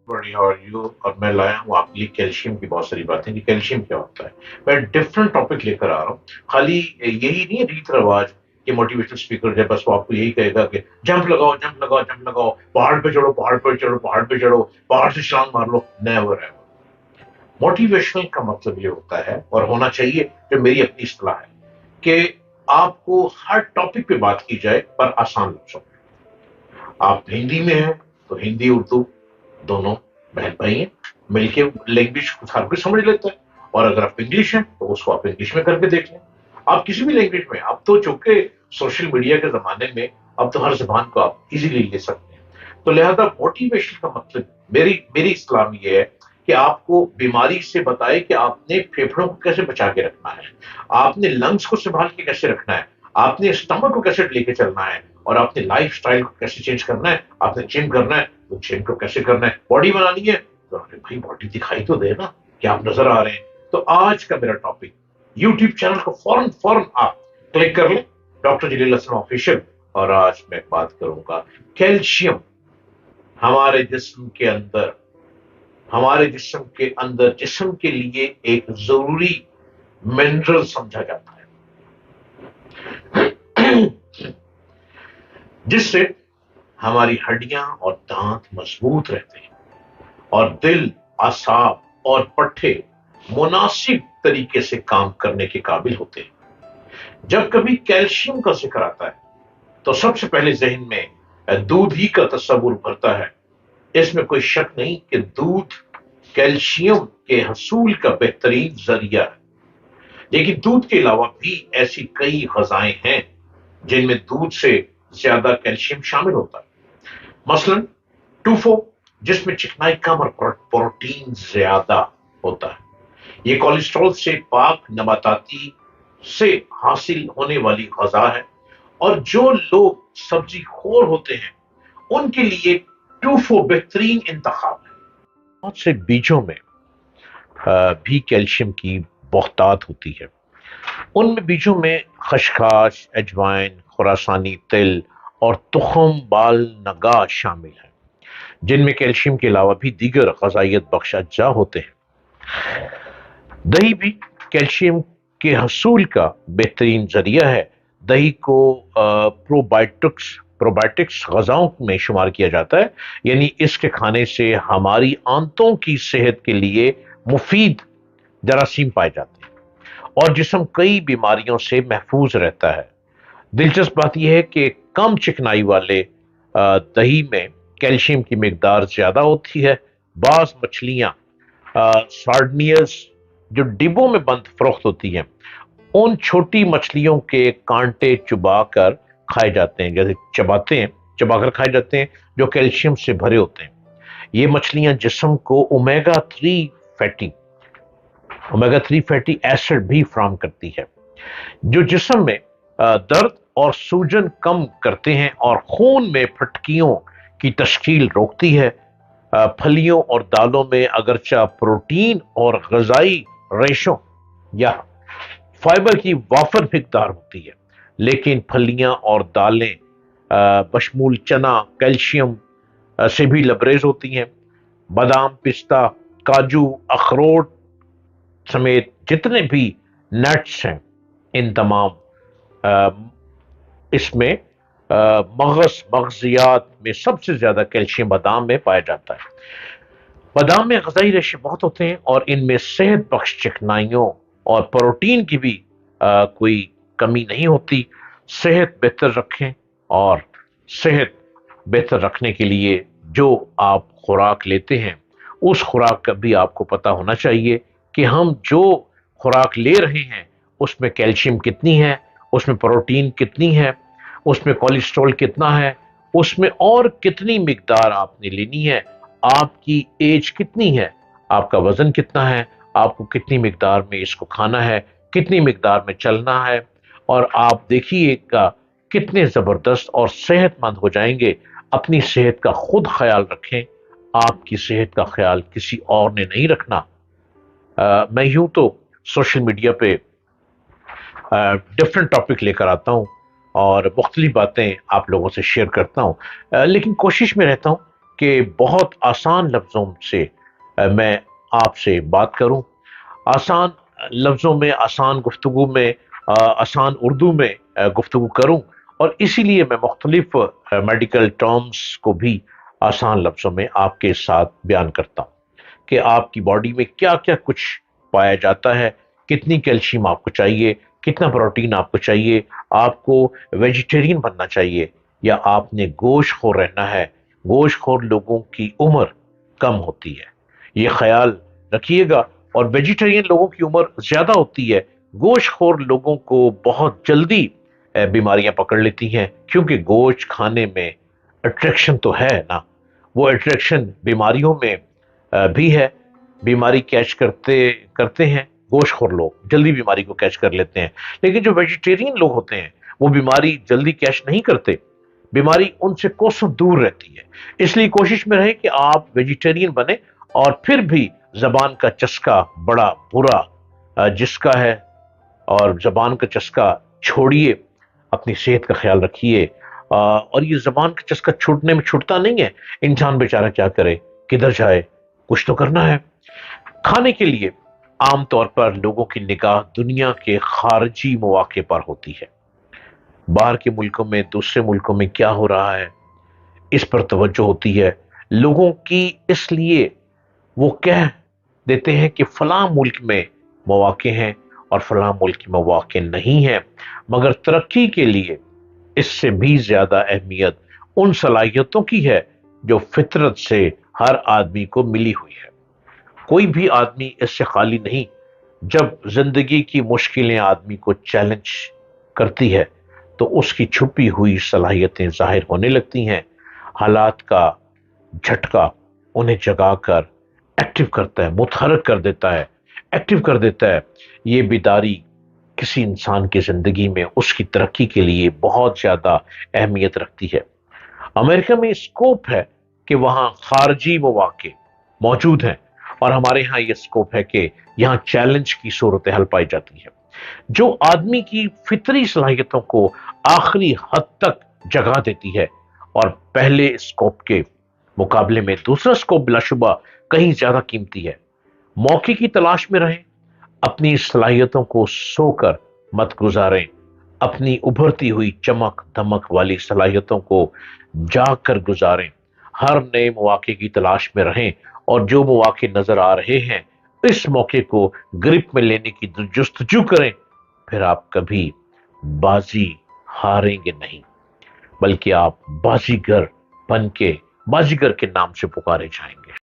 बढ़िया। और यू और मैं लाया हूँ आपके लिए कैल्शियम की बहुत सारी बातें कि कैल्शियम क्या होता है। मैं डिफरेंट टॉपिक लेकर आ रहा हूँ। खाली यही नहीं है रीत रिवाज कि मोटिवेशनल स्पीकर है बस वो आपको यही कहेगा कि जंप लगाओ जंप लगाओ जंप लगाओ, पहाड़ पे चढ़ो पहाड़ पे चढ़ो पहाड़ पे चढ़ो, पहाड़ से छलांग मार लो। Never ever. मोटिवेशनल का मतलब ये होता है और होना चाहिए, जो मेरी अपनी सलाह है, कि आपको हर टॉपिक पे बात की जाए पर आसान लफ्जों में। आप हिंदी में हैं तो हिंदी उर्दू दोनों बहन भाई हैं, मिलके लैंग्वेज को हर कोई समझ लेता है। और अगर आप इंग्लिश हैं तो उसको आप इंग्लिश में करके देख लें। आप किसी भी लैंग्वेज में, अब तो चूंकि सोशल मीडिया के जमाने में अब तो हर जबान को आप इजीली ले सकते हैं। तो लिहाजा मोटिवेशन का मतलब, मेरी मेरी इस्लाम ये है कि आपको बीमारी से बताए कि आपने फेफड़ों को कैसे बचा के रखना है, आपने लंग्स को संभाल के कैसे रखना है, आपने स्टमक को कैसे लेके चलना है, और आपने लाइफ स्टाइल को कैसे चेंज करना है। आपने जिम करना है तो जिम को कैसे करना है, बॉडी बनानी है तो अरे भाई बॉडी दिखाई तो दे ना कि आप नजर आ रहे हैं। तो आज का मेरा टॉपिक, यूट्यूब चैनल को फौरन फौरन आप क्लिक कर लें, डॉक्टर जलील हसन ऑफिशियल। और आज मैं बात करूंगा कैल्शियम। हमारे जिस्म के अंदर, हमारे जिस्म के अंदर जिस्म के लिए एक जरूरी मिनरल समझा जाता है जिससे हमारी हड्डियां और दांत मजबूत रहते हैं और दिल, आसाब और पट्टे मुनासिब तरीके से काम करने के काबिल होते हैं। जब कभी कैल्शियम का जिक्र आता है तो सबसे पहले जहन में दूध ही का तस्वुर भरता है। इसमें कोई शक नहीं कि दूध कैल्शियम के हसूल का बेहतरीन जरिया है। लेकिन दूध के अलावा भी ऐसी कई गजाएं हैं जिनमें दूध से ज्यादा कैल्शियम शामिल होता है। मसलन टूफो, जिसमें चिकनाई कम और प्रोटीन ज्यादा होता है। ये कोलेस्ट्रॉल से पाक नबाताती से हासिल होने वाली गजा है, और जो लोग सब्जी खोर होते हैं उनके लिए टूफो बेहतरीन इंतखाब है। बहुत से बीजों में भी कैल्शियम की बहुतायत होती है। उन बीजों में खशखाश, अजवाइन, खुरासानी तिल और तुखम बाल नगा शामिल है, जिनमें कैल्शियम के अलावा भी दीगर गजाइत बख्श अज्जा होते हैं। दही भी कैल्शियम के हसूल का बेहतरीन जरिया है। दही को प्रोबायोटिक्स गजाओं में शुमार किया जाता है, यानी इसके खाने से हमारी आंतों की सेहत के लिए मुफीद जरासीम पाए जाते हैं और जिस्म कई बीमारियों से महफूज रहता है। दिलचस्प बात यह है कि कम चिकनाई वाले दही में कैल्शियम की मिकदार ज्यादा होती है। बाज मछलियां, सार्डिनियस, जो डिब्बों में बंद फरोख्त होती हैं, उन छोटी मछलियों के कांटे चुबा कर खाए जाते हैं, जैसे चबाते हैं, चबाकर खाए जाते हैं, जो कैल्शियम से भरे होते हैं। ये मछलियां जिस्म को ओमेगा थ्री फैटी एसिड भी फ्राहम करती है, जो जिस्म में दर्द और सूजन कम करते हैं और खून में फटकियों की तश्कील रोकती है। फलियों और दालों में अगरचा प्रोटीन और गजाई रेशों या फाइबर की वाफर मिकदार होती है, लेकिन फलियां और दालें बशमूल चना कैल्शियम से भी लबरेज होती हैं। बादाम, पिस्ता, काजू, अखरोट समेत जितने भी नट्स हैं, इन तमाम इसमें मगजियात में सबसे ज्यादा कैल्शियम बादाम में पाया जाता है। बादाम में गजाई रेशे बहुत होते हैं और इनमें सेहत बख्श चिकनाइयों और प्रोटीन की भी कोई कमी नहीं होती। सेहत बेहतर रखें, और सेहत बेहतर रखने के लिए जो आप खुराक लेते हैं उस खुराक का भी आपको पता होना चाहिए कि हम जो खुराक ले रहे हैं उसमें कैल्शियम कितनी है, उसमें प्रोटीन कितनी है, उसमें कोलेस्ट्रॉल कितना है, उसमें और कितनी मिकदार आपने लेनी है, आपकी एज कितनी है, आपका वजन कितना है, आपको कितनी मिकदार में इसको खाना है, कितनी मिकदार में चलना है, और आप देखिएगा कितने जबरदस्त और सेहतमंद हो जाएंगे। अपनी सेहत का खुद ख्याल रखें, आपकी सेहत का ख्याल किसी और ने नहीं रखना। मैं यूं तो सोशल मीडिया पे डिफरेंट टॉपिक लेकर आता हूं और मुख्तलिफ बातें आप लोगों से शेयर करता हूं, लेकिन कोशिश में रहता हूं کہ بہت آسان لفظوں سے میں آپ سے بات کروں، آسان لفظوں میں، آسان گفتگو میں، آسان اردو میں گفتگو کروں، اور اسی لیے میں مختلف میڈیکل ٹرمز کو بھی آسان لفظوں میں آپ کے ساتھ بیان کرتا ہوں کہ آپ کی باڈی میں کیا کیا کچھ پایا جاتا ہے، کتنی کیلشیم آپ کو چاہیے، کتنا پروٹین آپ کو چاہیے، آپ کو ویجیٹیرین بننا چاہیے یا آپ نے گوشت خور رہنا ہے۔ گوشت خور لوگوں کی عمر کم ہوتی ہے، یہ خیال رکھیے گا، اور ویجیٹیرین لوگوں کی عمر زیادہ ہوتی ہے۔ گوشت خور لوگوں کو بہت جلدی بیماریاں پکڑ لیتی ہیں، کیونکہ گوشت کھانے میں اٹریکشن تو ہے نا، وہ اٹریکشن بیماریوں میں بھی ہے، بیماری کیچ کرتے کرتے ہیں، گوشت خور لوگ جلدی بیماری کو کیچ کر لیتے ہیں، لیکن جو ویجیٹیرین لوگ ہوتے ہیں وہ بیماری جلدی کیچ نہیں کرتے، بیماری ان سے کوسوں دور رہتی ہے۔ اس لیے کوشش میں رہے کہ آپ ویجیٹیرین بنے، اور پھر بھی زبان کا چسکا بڑا برا جس کا ہے، اور زبان کا چسکا چھوڑیے، اپنی صحت کا خیال رکھیے، اور یہ زبان کا چسکا چھوٹنے میں چھوٹتا نہیں ہے، انسان بیچارہ کیا کرے، کدھر جائے، کچھ تو کرنا ہے۔ کھانے کے لیے عام طور پر لوگوں کی نگاہ دنیا کے خارجی مواقع پر ہوتی ہے، باہر کے ملکوں میں، دوسرے ملکوں میں کیا ہو رہا ہے اس پر توجہ ہوتی ہے لوگوں کی، اس لیے وہ کہہ دیتے ہیں کہ فلاں ملک میں مواقع ہیں اور فلاں ملک میں مواقع نہیں ہیں، مگر ترقی کے لیے اس سے بھی زیادہ اہمیت ان صلاحیتوں کی ہے جو فطرت سے ہر آدمی کو ملی ہوئی ہے۔ کوئی بھی آدمی اس سے خالی نہیں۔ جب زندگی کی مشکلیں آدمی کو چیلنج کرتی ہے تو اس کی چھپی ہوئی صلاحیتیں ظاہر ہونے لگتی ہیں، حالات کا جھٹکا انہیں جگا کر ایکٹیو کرتا ہے، متحرک کر دیتا ہے، ایکٹیو کر دیتا ہے۔ یہ بیداری کسی انسان کی زندگی میں اس کی ترقی کے لیے بہت زیادہ اہمیت رکھتی ہے۔ امریکہ میں اسکوپ ہے کہ وہاں خارجی مواقع موجود ہیں، اور ہمارے ہاں یہ اسکوپ ہے کہ یہاں چیلنج کی صورتحال پائی جاتی ہے جو آدمی کی فطری صلاحیتوں کو آخری حد تک جگا دیتی ہے، اور پہلے اسکوپ کے مقابلے میں دوسرا اسکوپ بلا شبہ کہیں زیادہ قیمتی ہے۔ موقع کی تلاش میں رہیں، اپنی صلاحیتوں کو سو کر مت گزاریں، اپنی ابھرتی ہوئی چمک دمک والی صلاحیتوں کو جاگ کر گزاریں، ہر نئے مواقع کی تلاش میں رہیں، اور جو مواقع نظر آ رہے ہیں اس موقع کو گرپ میں لینے کی جستجو کریں، پھر آپ کبھی بازی ہاریں گے نہیں، بلکہ آپ بازیگر بن کے، بازیگر کے نام سے پکارے جائیں گے۔